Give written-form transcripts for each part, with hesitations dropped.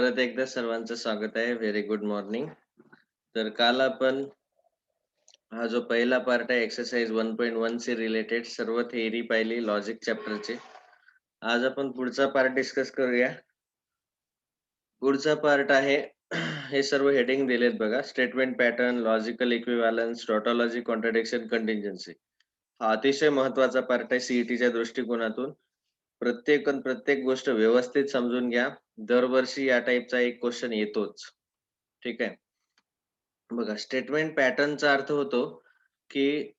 परत एकदा सर्वांचं स्वागत आहे. Very good morning. तर काल आपण हा जो पहिला पार्ट आहे एक्सरसाइज 1.1 से रिलेटेड सर्व थिअरी पाहिली लॉजिक चॅप्टरचे. आज आपण पुढचा पार्ट डिस्कस करूया. पुढचा पार्ट आहे हे सर्व हेडिंग दिलेत बघा. Statement pattern, logical equivalence, tautology, contradiction, contingency. हा अतिशय महत्त्वाचा पार्ट आहे सीईटीच्या दृष्टिकोनातून. प्रत्येक गोष्ट व्यवस्थित समजून घ्या. दरवर्षी या टाईपचा एक क्वेश्चन येतोच. ठीक आहे. बघा, स्टेटमेंट पॅटर्नचा अर्थ होतो की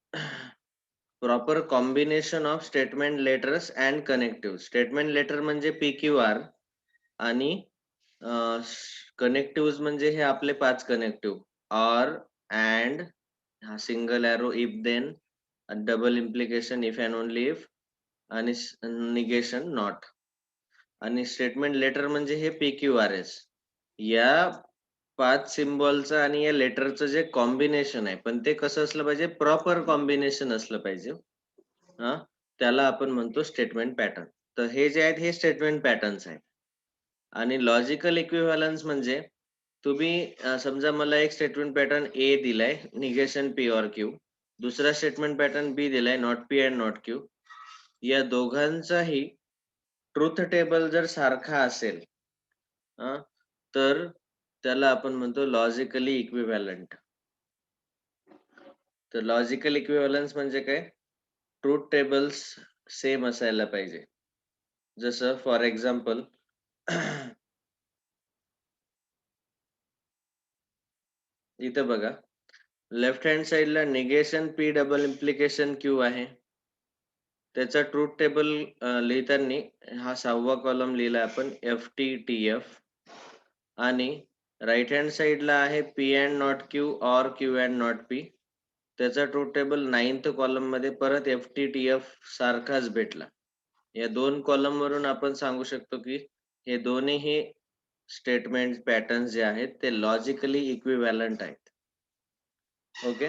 proper combination of statement letters and connective. Statement letter म्हणजे PQR आणि कनेक्टिव्ह म्हणजे हे आपले 5 कनेक्टिव्ह ऑर, अँड, हा single arrow, if then, double implication, if and only if, आणि निगेशन, नॉट. आणि स्टेटमेंट लेटर म्हणजे हे PQRS. या 5 सिम्बॉलचं आणि या लेटरचं जे कॉम्बिनेशन आहे, पण ते कसं असलं पाहिजे, प्रॉपर कॉम्बिनेशन असलं पाहिजे. त्याला आपण म्हणतो स्टेटमेंट पॅटर्न. तर हे जे आहेत हे स्टेटमेंट पॅटर्न्स आहेत. आणि लॉजिकल इक्विव्हॅलन्स म्हणजे तुम्ही समजा मला एक स्टेटमेंट पॅटर्न ए दिलाय, निगेशन P or Q. दुसरा स्टेटमेंट पॅटर्न B दिलाय, not P and not Q. या दोघांचाही ट्रुथ टेबल जर सारखा असेल तर त्याला आपण म्हणतो लॉजिकली इक्विव्हॅलंट. तर लॉजिकल इक्विव्हॅलन्स म्हणजे काय? ट्रुथ टेबल्स सेम असायला पाहिजे. जसं फॉर एक्झाम्पल इथं बघा, लेफ्ट हँड साइडला negation P double implication Q आहे. त्याचा ट्रुथ टेबल लिहिताना हा 6वा कॉलम लिहिला आपण FTTF. आणि राईट हँड साइडला आहे P अँड नॉट Q और Q अँड नॉट P. त्याचा ट्रुथ टेबल 9th कॉलम मध्ये परत FTTF सारखाच भेटला. या 2 कॉलम वरून आपण सांगू शकतो की हे दोन्ही स्टेटमेंट पॅटर्न्स जे आहेत ते लॉजिकली इक्विव्हॅलंट आहेत. ओके,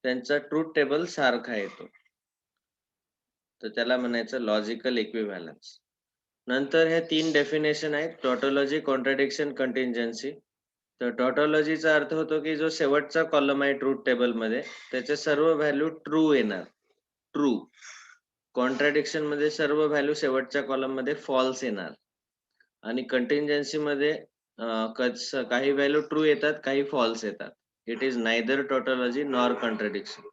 त्यांचा ट्रुथ टेबल सारखा येतो, तर त्याला म्हणायचं लॉजिकल इक्विव्हॅलन्स. नंतर हे 3 डेफिनेशन आहेत, टॉटॉलॉजी, कॉन्ट्रडिक्शन, कंटिन्जन्सी. तर टॉटॉलॉजीचा अर्थ होतो की जो शेवटचा कॉलम आहे ट्रुथ टेबल मध्ये त्याचे सर्व व्हॅल्यू ट्रू येणार, ट्रू. कॉन्ट्रडिक्शन मध्ये सर्व व्हॅल्यू शेवटच्या कॉलम मध्ये फॉल्स येणार. आणि कंटिन्जन्सी मध्ये काही व्हॅल्यू ट्रू येतात, काही फॉल्स येतात. It is neither tautology nor contradiction.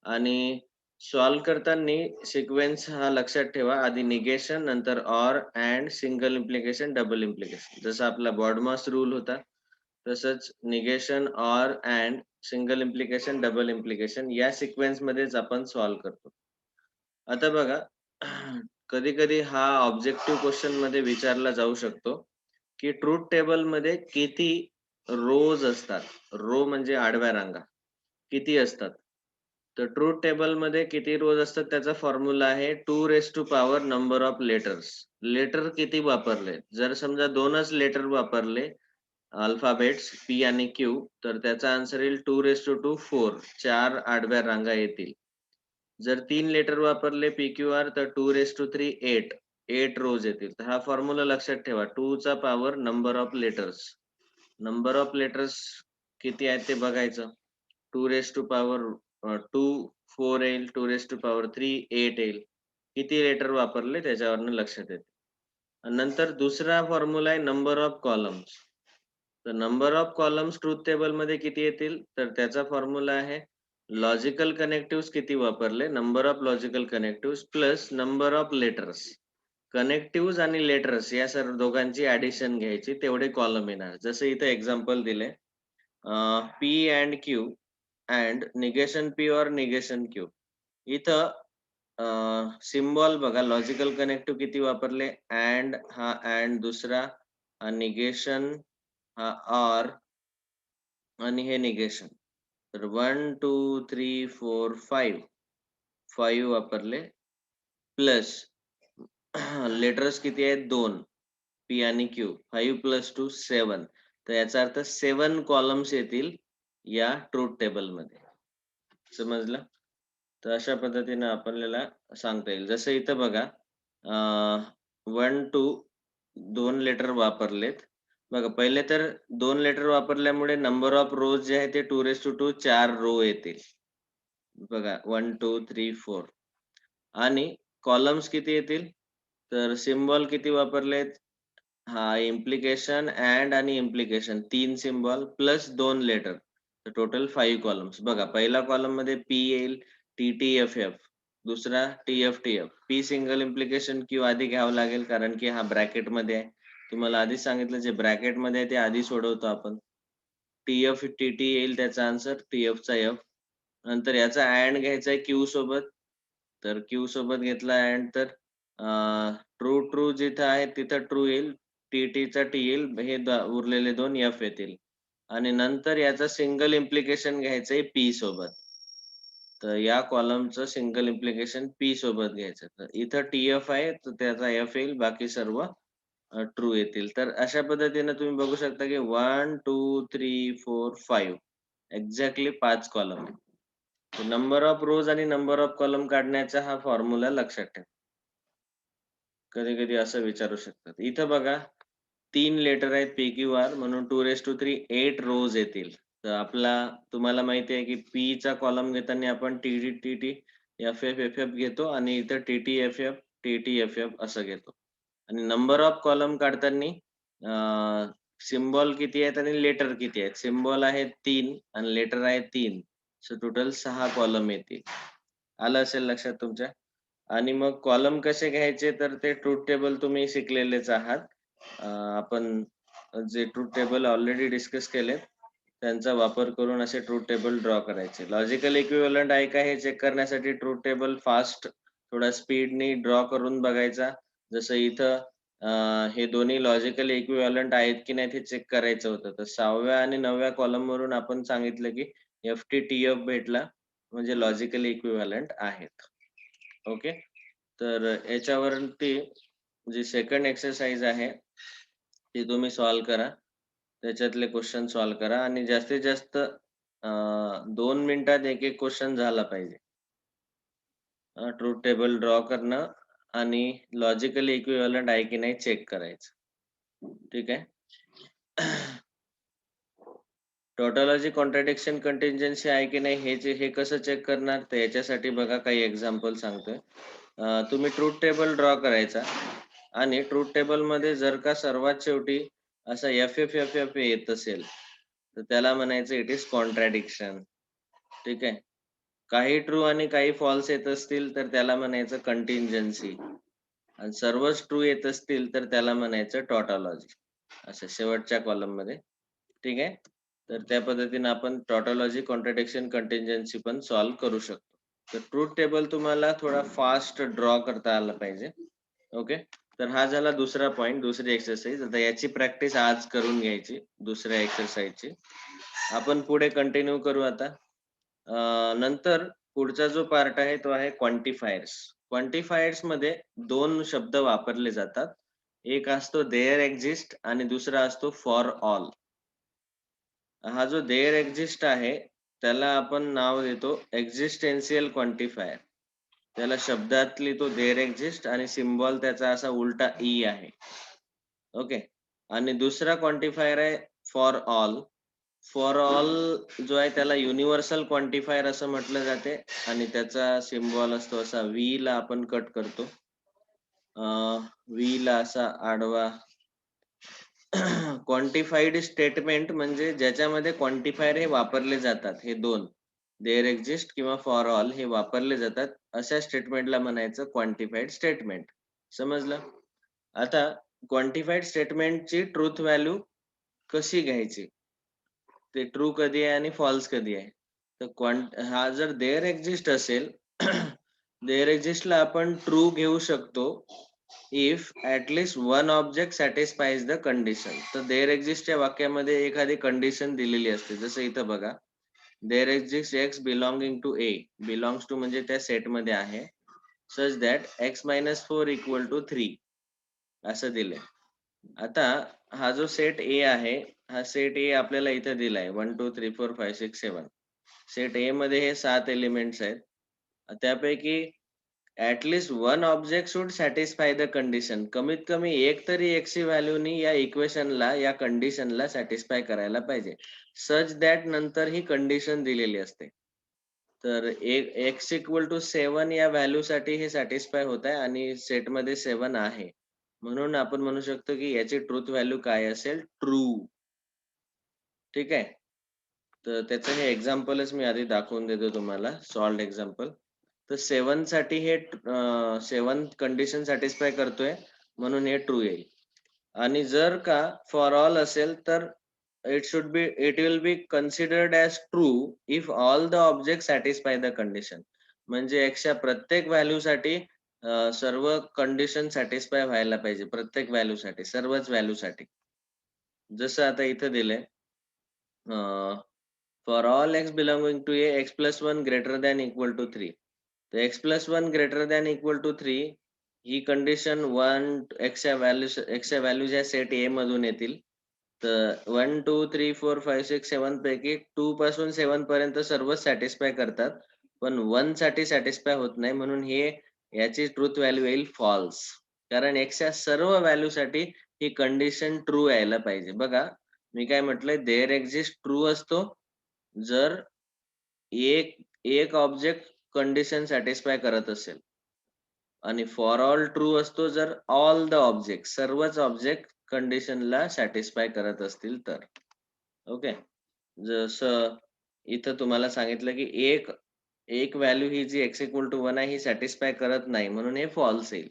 आणि सॉल्व करताना सिक्वेन्स हा लक्षात ठेवा, आधी निगेशन, नंतर or, and, single implication, double implication. जसं आपला बॉडमॉस रूल होता तसंच negation, or, and, single implication, double implication या सिक्वेन्स मध्येच आपण सॉल्व करतो. आता बघा, कधी कधी हा ऑब्जेक्टिव्ह क्वेश्चन मध्ये विचारला जाऊ शकतो की ट्रुथ टेबल मध्ये किती रोज असतात. रो म्हणजे आडव्या रांगा किती असतात. तर ट्रुथ टेबल मध्ये किती रोज असतात त्याचा फॉर्म्युला आहे 2 नंबर ऑफ लेटर्स. लेटर किती वापरले, जर समजा 2च लेटर वापरले अल्फाबेट्स P आणि Q, तर त्याचा आन्सर येईल 2 4. 4 आडव्या रांगा येतील. जर 3 लेटर वापरले PQR तर 2 8. 8 रोज येतील. तर हा फॉर्म्युला लक्षात ठेवा, 2 चा power number of letters. Number of letters किती आहेत ते बघायचं. 2 4 येईल, 2 3 8 येईल. किती लेटर वापरले त्याच्यावरनं लक्षात येते. नंतर दुसरा फॉर्म्युला आहे नंबर ऑफ कॉलम्स. तर number of columns truth table मध्ये किती येतील, तर त्याचा फॉर्म्युला आहे लॉजिकल कनेक्टिव्ह किती वापरले, number of logical connective plus number of letters. Connective आणि लेटर्स या सर्व दोघांची ऍडिशन घ्यायची, तेवढे कॉलम येणार. जसं इथे एक्झाम्पल दिले P and Q and negation P और निगेशन Q. इथं सिम्बॉल बघा, लॉजिकल कनेक्टिव्ह किती वापरले, अँड, हा अँड दुसरा, हा निगेशन, हा ऑर, आणि हे निगेशन. तर 1 2 3 4 5 5 वापरले, प्लस लेटर्स किती आहेत 2, P आणि Q. 5 + 2 7. तर याचा अर्थ 7 कॉलम्स येतील या ट्रुथ टेबल मध्ये. समजलं? तर अशा पद्धतीने आपल्याला सांगता येईल. जसं इथं बघा 1 2 2 लेटर वापरलेत, बघा पहिले तर 2 लेटर वापरल्यामुळे नंबर ऑफ रोज जे आहे ते 2 4 रो येतील. बघा 1, 2, 3, 4 आणि कॉलम्स किती येतील? तर सिम्बॉल किती वापरलेत? हां, इम्प्लिकेशन आणि इम्प्लिकेशन 3 सिम्बॉल प्लस 2 लेटर. तर टोटल 5 कॉलम्स. बघा पहिला कॉलममध्ये पी येईल, टी-टी-एफ-एफ. दुसरा T-F-T-F. P single implication Q आधी घ्यावं लागेल कारण की हा ब्रॅकेटमध्ये आहे. तुम्हाला आधीच सांगितलं जे ब्रॅकेटमध्ये आहे ते आधी सोडवतो आपण. टी-एफ, टी-टी येईल त्याचा आन्सर, टी-एफचा एफ. नंतर याचा अँड घ्यायचा आहे क्यू सोबत. तर क्यू सोबत घेतला अँड तर ट्रू, ट्रू जिथं आहे तिथं ट्रू येईल. टी-टीचा टी येईल. हे उरलेले 2 एफ येतील. आणि नंतर याचा सिंगल इम्प्लिकेशन घ्यायचंय पी सोबत. तर या कॉलमचं सिंगल इम्प्लिकेशन पी सोबत घ्यायचं. तर इथं टी-एफ आहे तर त्याचा एफ येईल. बाकी सर्व ट्रू येतील. तर अशा पद्धतीने तुम्ही बघू शकता की 1, 2, 3, 4, 5 एक्झॅक्टली 5 कॉलम आहे. नंबर ऑफ रोज आणि नंबर ऑफ कॉलम काढण्याचा हा फॉर्म्युला लक्षात ठेवा. कधी-कधी असं विचारू शकतात. इथं बघा 3 लेटर आहेत पी-क्यू-आर म्हणून 2 8 रोज येतील. तर आपला तुम्हाला माहिती आहे की पीचा कॉलम घेताना आपण टी-टी-टी-टी, एफ-एफ, एफ-एफ घेतो आणि इथं टी-टी-एफ-एफ, टी-टी-एफ-एफ असं घेतो. आणि नंबर ऑफ कॉलम काढताना सिम्बॉल किती आहेत आणि लेटर किती आहेत. सिम्बॉल आहेत 3 आणि लेटर आहेत 3. सो टोटल 6 कॉलम येतील. आलं असेल लक्षात तुमच्या? आणि मग कॉलम कसे घ्यायचे तर ते ट्रुथ टेबल तुम्ही शिकलेलेच आहात. आपण जे ट्रुथ टेबल ऑलरेडी डिस्कस केलेत, त्यांचा वापर करून असे ट्रुथ टेबल ड्रॉ करायचे. लॉजिकल इक्विव्हॅलंट आहे का हे चेक करण्यासाठी ट्रुथ टेबल फास्ट थोडा स्पीडनी ड्रॉ करून बघायचा. जसं इथं हे दोन्ही लॉजिकल इक्विव्हॅलंट आहेत की नाहीत हे चेक करायचं होतं. तर 6व्या आणि 9व्या कॉलमवरून आपण सांगितलं की एफ-टी-टी-एफ भेटला म्हणजे लॉजिकली इक्विव्हॅलंट आहेत. ओके. तर याच्यावरती जी सेकंड एक्सरसाइज आहे, ती तुम्ही सॉल्व्ह करा. त्याच्यातले क्वेश्चन सॉल्व्ह करा आणि जास्तीत जास्त 2 मिनिटात एक-एक क्वेश्चन झाला पाहिजे. ट्रुथ टेबल ड्रॉ करणं आणि लॉजिकली इक्विव्हॅलंट आहे की नाही चेक करायचं. ठीक आहे. टॉटॉलॉजी कॉन्ट्राडिक्शन कंटिन्जन्सी आहे की नाही हे कसं चेक करणार? तर याच्यासाठी बघा काही एक्झाम्पल सांगतोय. तुम्ही ट्रुथ टेबल ड्रॉ करायचा आणि ट्रुथ टेबलमध्ये जर का सर्वात शेवटी असं एफ-एफ-एफ-एफ येत असेल, तर त्याला म्हणायचं इट इज कॉन्ट्राडिक्शन. ठीक आहे. काही ट्रू आणि काही फॉल्स येत असतील, तर त्याला म्हणायचं कंटिन्जन्सी आणि सर्वच ट्रू येत असतील, तर त्याला म्हणायचं टॉटॉलॉजी. असं शेवटच्या कॉलममध्ये. ठीक आहे. तर त्या पद्धतीने आपण टॉटॉलॉजी, कॉन्ट्राडिक्शन, कंटिन्जन्सी पण सॉल्व्ह करू शकतो. तर ट्रुथ टेबल तुम्हाला थोडा फास्ट ड्रॉ करता आला पाहिजे. ओके. तर हा झाला दुसरा पॉइंट, दुसरी एक्सरसाइज. आता याची प्रॅक्टिस आज करून घ्यायची, दुसऱ्या एक्सरसाइजची. आपण पुढे कंटिन्यू करू आता. नंतर पुढचा जो पार्ट आहे तो आहे क्वांटिफायर्स. क्वांटिफायर्समध्ये 2 शब्द वापरले जातात. एक असतो देअर एक्झिस्ट आणि दुसरा असतो फॉर ऑल. हा जो देअर एक्झिस्ट आहे, त्याला आपण नाव देतो एक्झिस्टेन्शियल क्वांटिफायर. त्याला शब्दातली तो देअर एक्झिस्ट आणि सिम्बॉल त्याचा असा उलटा ई आहे. ओके. आणि दुसरा क्वांटिफायर आहे फॉर ऑल. फॉर ऑल जो आहे त्याला युनिव्हर्सल क्वांटिफायर असं म्हटलं जाते आणि त्याचा सिम्बॉल असतो असा व्ही ला आपण कट करतो. व्ही ला असा आडवा. क्वांटिफाईड स्टेटमेंट म्हणजे ज्याच्यामध्ये क्वांटिफायर हे वापरले जातात. हे 2 देअर एक्झिस्ट किंवा फॉर ऑल हे वापरले जातात. अशा स्टेटमेंटला म्हणायचं क्वांटिफाईड स्टेटमेंट. समजलं? आता क्वांटिफाईड स्टेटमेंटची ट्रुथ व्हॅल्यू कशी घ्यायची? ते ट्रू कधी आहे आणि फॉल्स कधी आहे? तर हा जर देअर एक्झिस्ट असेल, देअर एक्झिस्टला आपण ट्रू घेऊ शकतो if at least one object satisfies the condition. तर देअर एक्झिस्टच्या वाक्यामध्ये एखादी कंडिशन दिलेली असते. जसं इथं बघा, there exist X belonging to A. Belongs to म्हणजे त्या सेटमध्ये आहे. सच दॅट x-4 = 3 असं दिलंय. आता हा जो सेट ए आहे, हा सेट ए आपल्याला इथं दिलाय 1, 2, 3, 4, 5, 6, 7. सेट ए मध्ये हे 7 एलिमेंट्स आहेत. त्यापैकी at least one object should satisfy the condition. कमीत कमी एक तरी एक्सची व्हॅल्यूनी या इक्वेशनला, या कंडिशनला सॅटिस्फाय करायला पाहिजे. सच दॅट नंतर ही कंडिशन दिलेली असते. तर एक्स इक्वल टू 7 या व्हॅल्यूसाठी हे सॅटिस्फाय होत आहे आणि सेटमध्ये 7 आहे. म्हणून आपण म्हणू शकतो की याची ट्रुथ व्हॅल्यू काय असेल? ट्रू. ठीक आहे. तर त्याचं हे एक्झाम्पलच मी आधी दाखवून देतो तुम्हाला, सॉल्व्ड एक्झाम्पल. तर 7 साठी हे 7 कंडिशन सॅटिस्फाय करतोय म्हणून हे ट्रू येईल. आणि जर का फॉर ऑल असेल तर it will be considered as true if all the object satisfy the condition. म्हणजे एक्सच्या प्रत्येक व्हॅल्यूसाठी सर्व कंडिशन सॅटिस्फाय व्हायला पाहिजे. प्रत्येक व्हॅल्यूसाठी, सर्वच व्हॅल्यूसाठी. जसं आता इथं दिलंय for all X belonging to A X plus 1 greater than equal to 3. तर X plus 1 greater than equal to 3 ही कंडिशन 1 एक्सच्या व्हॅल्यू ज्या सेट ए मधून येतील. तर 1, 2, 3, 4, 5, 6, 7 पैकी 2 पासून 7 पर्यंत सर्व सॅटिस्फाय करतात. पण 1 साठी सॅटिस्फाय होत नाही म्हणून हे याची ट्रुथ व्हॅल्यू येईल फॉल्स. कारण एक्सच्या सर्व व्हॅल्यूसाठी ही कंडिशन ट्रू यायला पाहिजे. बघा, मी काय म्हटलंय, देअर एक्झिस्ट ट्रू असतो जर एक एक ऑब्जेक्ट कंडिशन सॅटिस्फाय करत असेल आणि फॉर ऑल ट्रू असतो जर ऑल द ऑब्जेक्ट, सर्वच ऑब्जेक्ट कंडिशनला सॅटिस्फाय करत असतील तर. ओके. जसं इथं तुम्हाला सांगितलं की एक एक व्हॅल्यू ही जी x इक्वल टू 1 आहे ही सॅटिस्फाय करत नाही म्हणून हे फॉल्स येईल.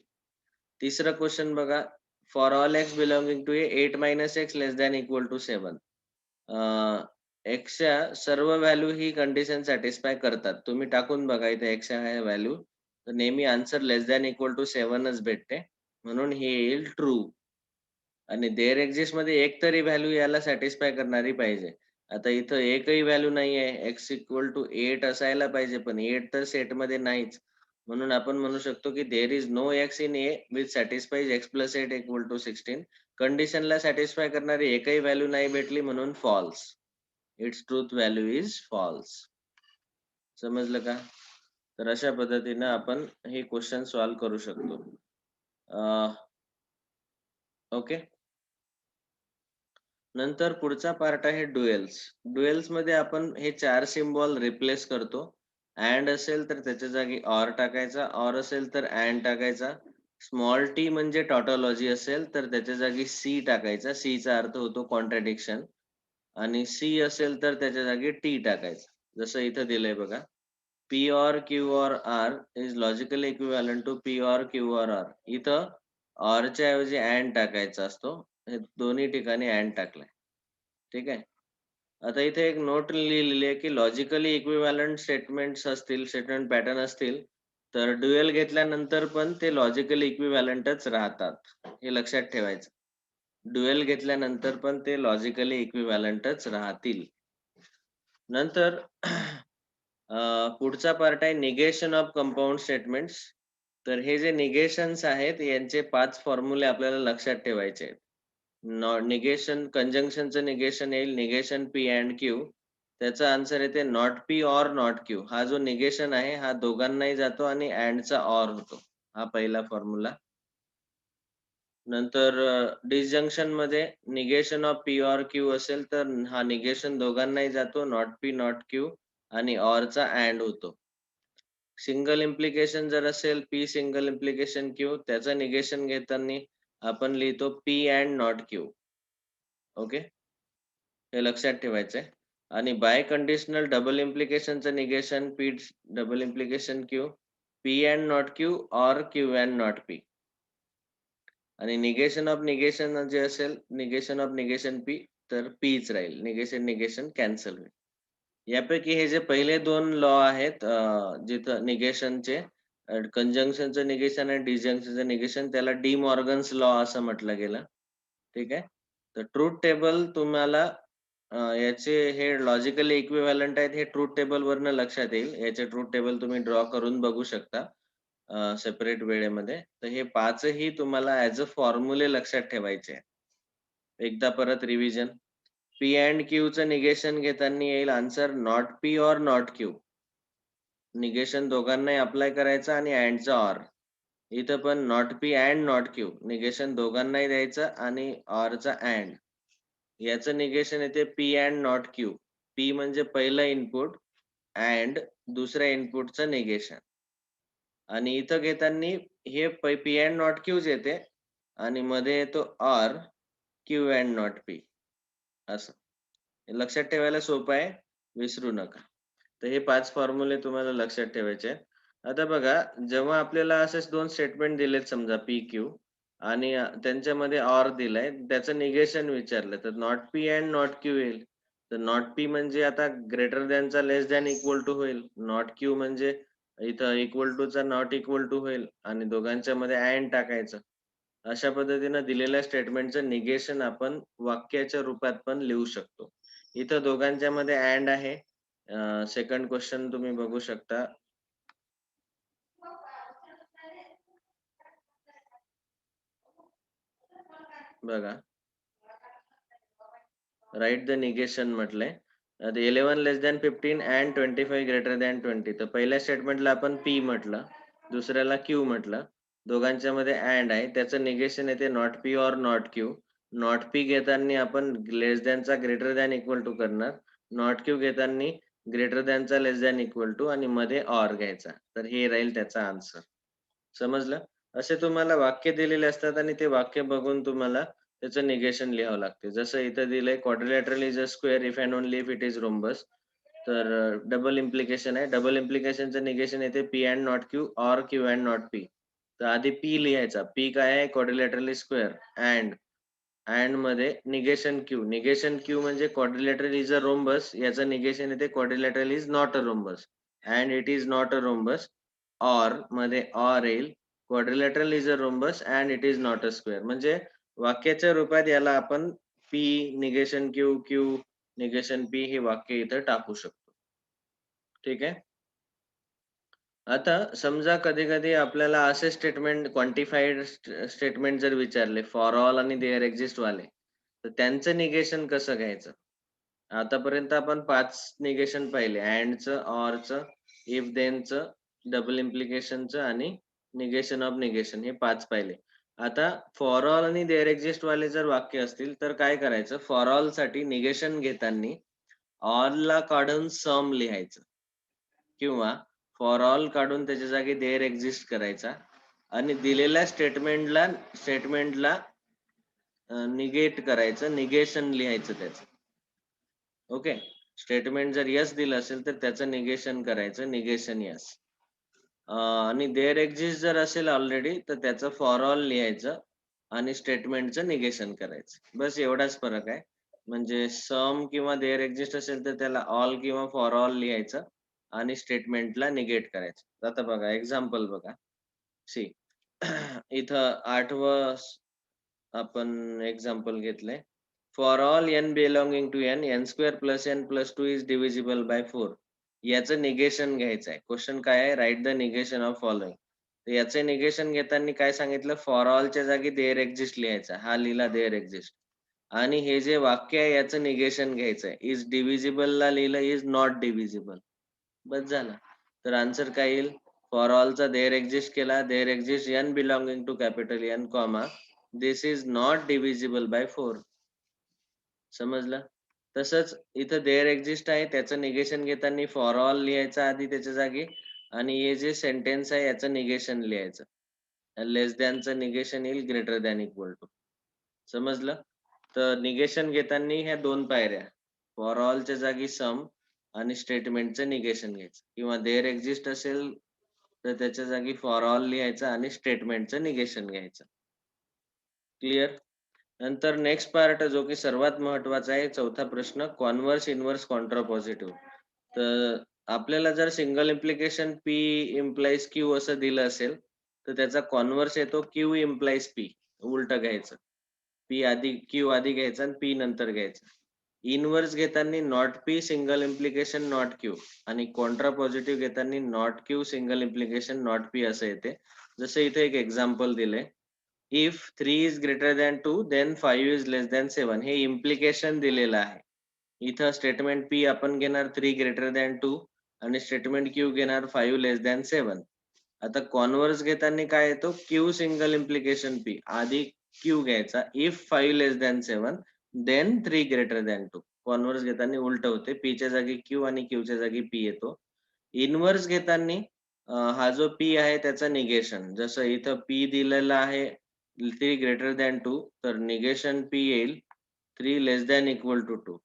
तिसरं क्वेश्चन बघा, for all X belonging to A 8 - x less than equal to 7. एक्सच्या सर्व व्हॅल्यू ही कंडिशन सॅटिस्फाय करतात. तुम्ही टाकून बघा इथे एक्सच्या ह्या व्हॅल्यू, तर नेहमी answer less than equal to 7च भेटते. म्हणून हे येईल ट्रू. आणि देअर एक्झिस्ट मध्ये एक तरी व्हॅल्यू याला सॅटिस्फाय करणारी पाहिजे. आता इथं एकही व्हॅल्यू नाहीये. एक्स इक्वल टू 8 असायला पाहिजे, पण 8 तर सेटमध्ये नाहीच. म्हणून आपण म्हणू शकतो की there is no X in A which satisfies X plus 8 equal to 16. कंडिशनला सॅटिस्फाय करणारी एकही व्हॅल्यू नाही भेटली म्हणून false. It's truth value is false. समजलं का? तर अशा पद्धतीनं आपण हे क्वेश्चन सॉल्व्ह करू शकतो. ओके. नंतर पुढचा पार्ट आहे ड्युएल्स. ड्युएल्स मध्ये आपण हे 4 सिम्बॉल रिप्लेस करतो. अँड असेल तर त्याच्या जागी ऑर टाकायचा, ऑर असेल तर अँड टाकायचा. स्मॉल टी म्हणजे टॉटॉलॉजी असेल तर त्याच्या जागी सी टाकायचा. सी चा अर्थ होतो कॉन्ट्रडिक्शन. आणि सी असेल तर त्याच्या जागी टी टाकायचा. जसं इथं दिलंय बघा. P or Q or R is logically equivalent to P or Q or R. इथं OR च्या ऐवजी AND टाकायचा असतो. हे दोन्ही ठिकाणी AND टाकलाय. ठीक आहे. आता इथे एक नोट लिहिलेली आहे की लॉजिकली इक्विव्हॅलंट स्टेटमेंट्स असतील, स्टेटमेंट पॅटर्न असतील, तर ड्युएल घेतल्यानंतर पण ते लॉजिकली इक्विव्हॅलंटच राहतात. हे लक्षात ठेवायचं. ड्युएल घेतल्यानंतर पण ते लॉजिकली इक्विव्हॅलंटच राहतील. नंतर पुढचा पार्ट आहे निगेशन ऑफ कंपाऊंड स्टेटमेंट्स. तर हे जे निगेशन्स आहेत यांचे 5 फॉर्म्युले आपल्याला लक्षात ठेवायचे आहेत. निगेशन, कंजंक्शनचं निगेशन येईल निगेशन पी अँड क्यू. त्याचा आन्सर येते not p or not Q. हा जो निगेशन आहे हा दोघांनाही जातो आणि अँडचा ऑर होतो. हा पहिला फॉर्म्युला. नंतर डिसजंक्शन मध्ये negation of P or Q असेल तर हा निगेशन दोघांनाही जातो, नॉट पी नॉट क्यू, आणि ऑरचा अँड होतो. सिंगल इम्प्लिकेशन जर असेल पी सिंगल इम्प्लिकेशन क्यू, त्याचं निगेशन घेताना आपण लिहितो p and not q. Okay, हे लक्षात ठेवायचंय. आणि बाय कंडिशनल डबल इम्प्लिकेशनचं negation p double implication q, p and not q or q and not p. आणि निगेशन ऑफ निगेशन जे असेल निगेशन ऑफ निगेशन पी, तर पीच राहील. निगेशन निगेशन कॅन्सल होईल. यापैकी हे जे पहिले 2 लॉ आहेत जिथं निगेशनचे, कंजंक्शनचं निगेशन आणि डिसजंक्शनचं निगेशन, त्याला डी मॉर्गन्स लॉ असं म्हटलं गेलं. ठीक आहे. तर ट्रूथ टेबल तुम्हाला याचे हे लॉजिकली इक्विव्हॅलंट आहेत हे ट्रूथ टेबल वरनं लक्षात येईल. याचे ट्रूथ टेबल तुम्ही ड्रॉ करून बघू शकता सेपरेट वेळेमध्ये. तर हे 5ही तुम्हाला ॲज अ फॉर्म्युले लक्षात ठेवायचे. एकदा परत रिव्हिजन. पी अँड क्यूचं निगेशन घेताना येईल answer not p or not Q. Negation दोघांनाही अप्लाय करायचं आणि अँडचा ऑर. इथं पण not p and not Q negation दोघांनाही द्यायचं आणि ऑरचा अँड. याचं निगेशन येते P and not Q. P म्हणजे पहिलं इनपुट अँड दुसऱ्या इनपुटचं निगेशन. आणि इथं घेताना हे पी अँड नॉट क्यूच येते आणि मध्ये येतो or q and not P असं. हे लक्षात ठेवायला सोपं आहे, विसरू नका. तर हे 5 फॉर्म्युले तुम्हाला लक्षात ठेवायचे आहेत. आता बघा, जेव्हा आपल्याला असेच 2 स्टेटमेंट दिलेत समजा पी, क्यू आणि त्यांच्यामध्ये ऑर दिलाय, त्याचं निगेशन विचारलं, तर not p and not Q येईल. तर नॉट पी म्हणजे आता ग्रेटर दॅनचा लेस दॅन इक्वल टू होईल. नॉट क्यू म्हणजे इथं इक्वल टूचा नॉट इक्वल टू होईल आणि दोघांच्यामध्ये अँड टाकायचं. अशा पद्धतीनं दिलेल्या स्टेटमेंटचं निगेशन आपण वाक्याच्या रूपात पण लिहू शकतो. इथं दोघांच्यामध्ये अँड आहे. सेकंड क्वेश्चन तुम्ही बघू शकता. बघा. राइट द निगेशन म्हटलंय. 11 लेस दॅन 15 अँड 25 ग्रेटर दॅन 20. तर पहिल्या स्टेटमेंटला आपण पी म्हटलं, दुसऱ्याला क्यू म्हटलं. दोघांच्यामध्ये अँड आहे. त्याचं निगेशन येते not p or not q. Not P घेताना आपण लेस दॅनचा ग्रेटर दॅन इक्वल टू करणार. नॉट क्यू घेताना ग्रेटर दॅनचा लेस दॅन इक्वल टू आणि मध्ये ऑर घ्यायचा. तर हे राहील त्याचा आन्सर. समजलं? असे तुम्हाला वाक्य दिलेले असतात आणि ते वाक्य बघून तुम्हाला त्याचं निगेशन लिहावं लागते. जसं इथं दिलंय quadrilateral is a square if and only if it is rhombus. तर डबल इम्प्लिकेशन आहे. डबल इम्प्लिकेशनचं निगेशन येते P and not q or q and not P. तर आधी पी लिहायचा. पी काय आहे? क्वाड्रिलॅटरल इज स्क्वेअर अँड मध्ये निगेशन क्यू. निगेशन क्यू म्हणजे क्वाड्रिलॅटरल इज अ रोम्बस. याचं निगेशन येते quadrilateral is not a rhombus and it is not a rhombus. Or मध्ये ऑर येईल. Quadrilateral is a rhombus and it is not a square. म्हणजे वाक्याच्या रूपात याला आपण P negation Q Q negation P हे वाक्य इथं टाकू शकतो. ठीक आहे. आता समजा कधी-कधी आपल्याला असे स्टेटमेंट क्वांटिफाईड स्टेटमेंट जर विचारले फॉर ऑल आणि देअर एक्झिस्ट वाले, तर त्यांचं निगेशन कसं घ्यायचं? आतापर्यंत आपण 5 निगेशन पाहिले. अँडचं, ऑरचं, इफ देनचं, डबल इम्प्लिकेशनचं आणि निगेशन ऑफ निगेशन हे 5 पाहिले. आता फॉर ऑल आणि देअर एक्झिस्ट वाले जर वाक्य असतील तर काय करायचं? फॉर ऑल साठी निगेशन घेताना ऑलला काढून सम लिहायचं किंवा फॉर ऑल काढून त्याच्या जागी देअर एक्झिस्ट करायचा आणि दिलेल्या स्टेटमेंटला निगेट करायचं, निगेशन लिहायचं त्याचं. ओके. स्टेटमेंट जर येस दिलं असेल तर त्याचं निगेशन करायचं, निगेशन येस. आणि देअर एक्झिस्ट जर असेल ऑलरेडी तर त्याचं फॉर ऑल लिहायचं आणि स्टेटमेंटचं निगेशन करायचं. बस एवढाच फरक आहे. म्हणजे सम किंवा देअर एक्झिस्ट असेल तर त्याला ऑल किंवा फॉर ऑल लिहायचं आणि स्टेटमेंटला निगेट करायचं. आता बघा एक्झाम्पल बघा. सी इथं 8वं आपण एक्झाम्पल घेतलंय. For all n belonging to n, n square plus n plus 2 is divisible by 4. याचं निगेशन घ्यायचं आहे. क्वेश्चन काय आहे? Right the negation of following. तर याचं निगेशन घेताना काय सांगितलं? फॉर ऑलच्या जागी देअर एक्झिस्ट लिहायचा. हा लिहिला देअर एक्झिस्ट. आणि हे जे वाक्य आहे याचं निगेशन घ्यायचं आहे. इज डिव्हिजिबलला लिहिलं इज नॉट डिव्हिजिबल. बस झालं. तर आन्सर काय येईल? फॉर ऑलचा देअर एक्झिस्ट केला. There exist n belonging to capital N, comma this is not divisible by 4. समजलं? तसंच इथं देअर एक्झिस्ट आहे त्याचं निगेशन घेताना फॉर ऑल लिहायचं आधी त्याच्या जागी आणि हे जे सेंटेन्स आहे याचं निगेशन लिहायचं. लेस दॅनचं निगेशन येईल ग्रेटर दॅन इक्वल टू. समजलं? तर निगेशन घेताना ह्या 2 पायऱ्या. फॉर ऑलच्या जागी सम आणि स्टेटमेंटचं निगेशन घ्यायचं किंवा देअर एक्झिस्ट असेल तर त्याच्या जागी फॉर ऑल लिहायचं आणि स्टेटमेंटचं निगेशन घ्यायचं. क्लिअर? नंतर नेक्स्ट पार्ट जो की सर्वात महत्त्वाचा आहे, चौथा प्रश्न कॉन्व्हर्स, इन्व्हर्स, कॉन्ट्रापॉझिटिव्ह. तर आपल्याला जर single implication P implies Q असं दिलं असेल, तर त्याचा कॉन्व्हर्स येतो Q इम्प्लाइज P. उलटं घ्यायचं. P आधी Q आधी घ्यायचं आणि P नंतर घ्यायचं. इन्व्हर्स घेताना not P single implication not Q आणि कॉन्ट्रापॉझिटिव्ह घेताना not Q single implication not P असं येते. जसं इथे एक एक्झाम्पल दिलंय. If 3 is greater than 2 then 5 is less than 7. हे इम्प्लिकेशन दिलेलं आहे. इथं स्टेटमेंट P आपण घेणार 3 ग्रेटर दॅन 2 आणि स्टेटमेंट क्यू घेणार 5 लेस दॅन 7. आता कॉन्व्हर्स घेताना काय येतो क्यू सिंगल इम्प्लिकेशन पी आधी क्यू घ्यायचा if 5 less than 7 then 3 greater than 2. Converse घेताना उलट होते पी च्या जागी क्यू आणि क्यू च्या जागी पी येतो. इन्व्हर्स घेताना हा जो पी आहे त्याचा निगेशन जसं इथं पी दिलेला आहे 3 ग्रेटर दॅन 2 तर निगेशन पी येईल 3 लेस दॅन इक्वल टू 2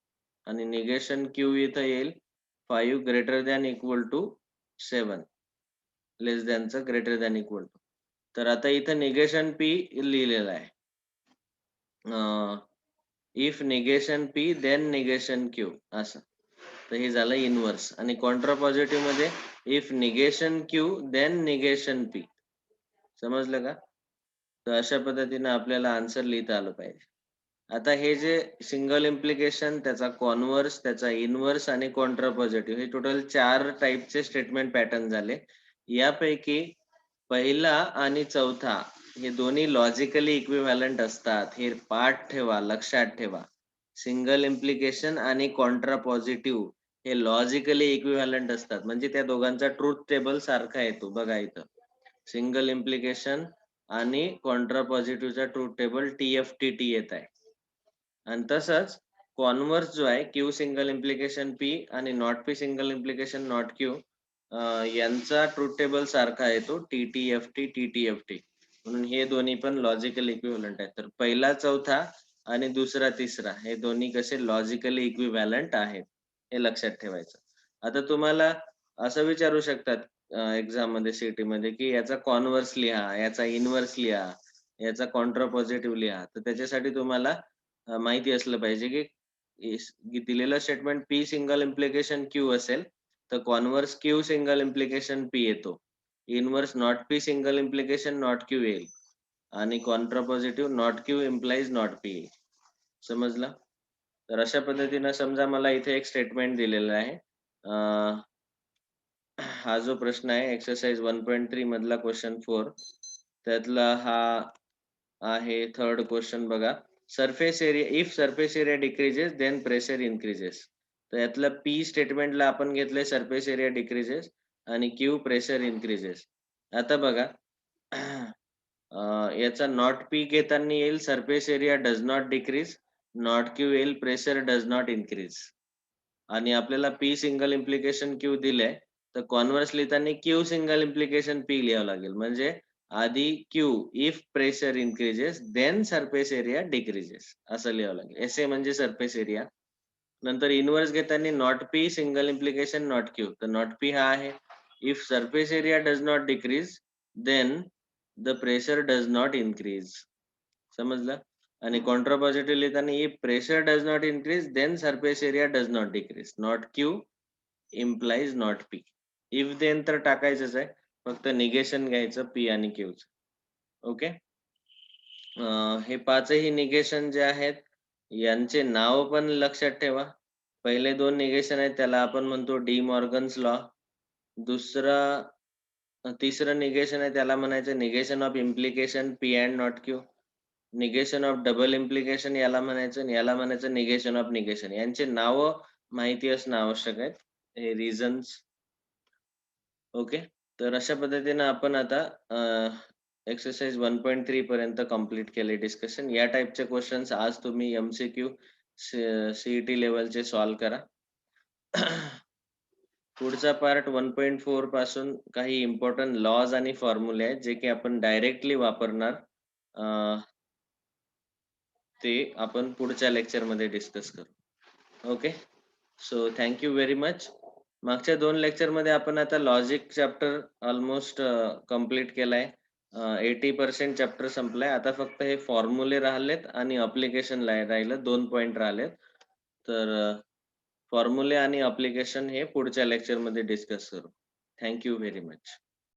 आणि निगेशन क्यू इथं येईल 5 greater than equal to 7 less दॅनचं ग्रेटर दॅन इक्वल टू. तर आता इथं निगेशन पी लिहिलेलं आहे. If negation p then negation q असं. तर हे झालं इन्व्हर्स आणि कॉन्ट्रा पॉझिटिव्ह मध्ये if negation q then negation p. समजलं का? तर अशा पद्धतीने आपल्याला आन्सर लिहिता आलं पाहिजे. आता हे जे सिंगल इम्प्लिकेशन त्याचा कॉन्व्हर्स त्याचा इन्व्हर्स आणि कॉन्ट्रा पॉझिटिव्ह हे टोटल 4 टाइपचे स्टेटमेंट पॅटर्न झाले. यापैकी पहिला आणि चौथा हे दोन्ही लॉजिकली इक्विव्हॅलंट असतात. हे पाठ ठेवा, लक्षात ठेवा. सिंगल इम्प्लिकेशन आणि कॉन्ट्रा पॉझिटिव्ह हे लॉजिकली इक्विव्हॅलंट असतात. म्हणजे त्या दोघांचा ट्रुथ टेबल सारखा येतो. बघा इथं. सिंगल इम्प्लिकेशन आणि कॉन्ट्रा पॉझिटिव्हचा ट्रुथ टेबल TFTT येत आहे. आणि तसंच कॉन्व्हर्स जो आहे क्यू सिंगल इम्प्लिकेशन पी आणि not P single implication not Q यांचा ट्रुथ टेबल सारखा येतो TTFT. म्हणून हे दोन्ही पण लॉजिकल इक्विव्हॅलंट आहेत. तर पहिला चौथा आणि दुसरा तिसरा हे दोन्ही कसे लॉजिकली इक्विव्हॅलंट आहेत हे लक्षात ठेवायचं. आता तुम्हाला असं विचारू शकतात एक्झाम मध्ये सीटी मध्ये की याचा कॉन्व्हर्स लिहा, याचा इन्व्हर्स लिहा, याचा कॉन्ट्रा पॉझिटिव्ह लिहा. तर त्याच्यासाठी तुम्हाला माहिती असलं पाहिजे की दिलेलं statement p single implication q असेल तर converse q single implication p येतो. Inverse not P single implication not Q येईल आणि contrapositive not Q implies not p येईल. समजलं? तर अशा पद्धतीनं समजा मला इथे एक स्टेटमेंट दिलेलं आहे. हा जो प्रश्न आहे एक्सरसाइज 1.3 मधला क्वेश्चन 4 त्यातला हा आहे थर्ड क्वेश्चन बघा. Surface area if surface area decreases then pressure increases. तर यातलं पी स्टेटमेंटला आपण घेतलंय सरफेस एरिया डिक्रीजेस आणि क्यू प्रेशर इन्क्रीजेस. आता बघा याचा नॉट पी घेताना येईल surface area does not decrease, not Q येईल प्रेशर डज नॉट इन्क्रीज. आणि आपल्याला पी सिंगल इम्प्लिकेशन क्यू दिलंय तर कॉन्व्हर्स लिहिताना क्यू सिंगल इम्प्लिकेशन पी लिहावं लागेल. म्हणजे आधी Q if pressure increases then surface area decreases असं लिहावं लागेल. एस ए म्हणजे सरफेस एरिया. नंतर इन्व्हर्स घेताना not P single implication not Q. तर नॉट पी हा आहे if surface area does not decrease then the pressure does not increase. समजलं? आणि कॉन्ट्रा पॉझिटिव्ह लिहिताना if pressure does not increase then surface area does not decrease. Not Q implies not P. If then तर टाकायचंच आहे. फक्त negation घ्यायचं P आणि क्यूच. Okay. हे पाचही निगेशन जे आहेत यांचे नाव पण लक्षात ठेवा. पहिले दोन निगेशन आहेत त्याला आपण म्हणतो डी मॉर्गन्स लॉ. तिसरं निगेशन आहे त्याला म्हणायचं negation of implication P and not Q. Negation of double implication याला म्हणायचं आणि याला म्हणायचं निगेशन ऑफ निगेशन. यांचे नाव माहिती असणं आवश्यक आहे. हे रिझन्स. ओके. तर अशा पद्धतीने आपण आता एक्सरसाइज 1.3 पर्यंत कंप्लीट केले डिस्कशन. या टाइपचे क्वेश्चन्स आज तुम्ही MCQ CET लेवलचे सॉल्व करा. पुढचा पार्ट 1.4 पासून काही इम्पॉर्टंट लॉज आणि फॉर्म्युले आहेत जे की आपण डायरेक्टली वापरणार. ते आपण पुढच्या लेक्चर मध्ये डिस्कस करू. Okay. So thank you very much. मागच्या 2 लेक्चर मध्ये आपण आता लॉजिक चॅप्टर ऑलमोस्ट कंप्लीट केलाय. 80% चॅप्टर संपलाय. आता फक्त हे फॉर्म्युले राहिलेत आणि ॲप्लिकेशन राहिलं 2 पॉइंट राहिलेत. तर फॉर्म्युले आणि ॲप्लिकेशन हे पुढच्या लेक्चर मध्ये डिस्कस करू. Thank you very much.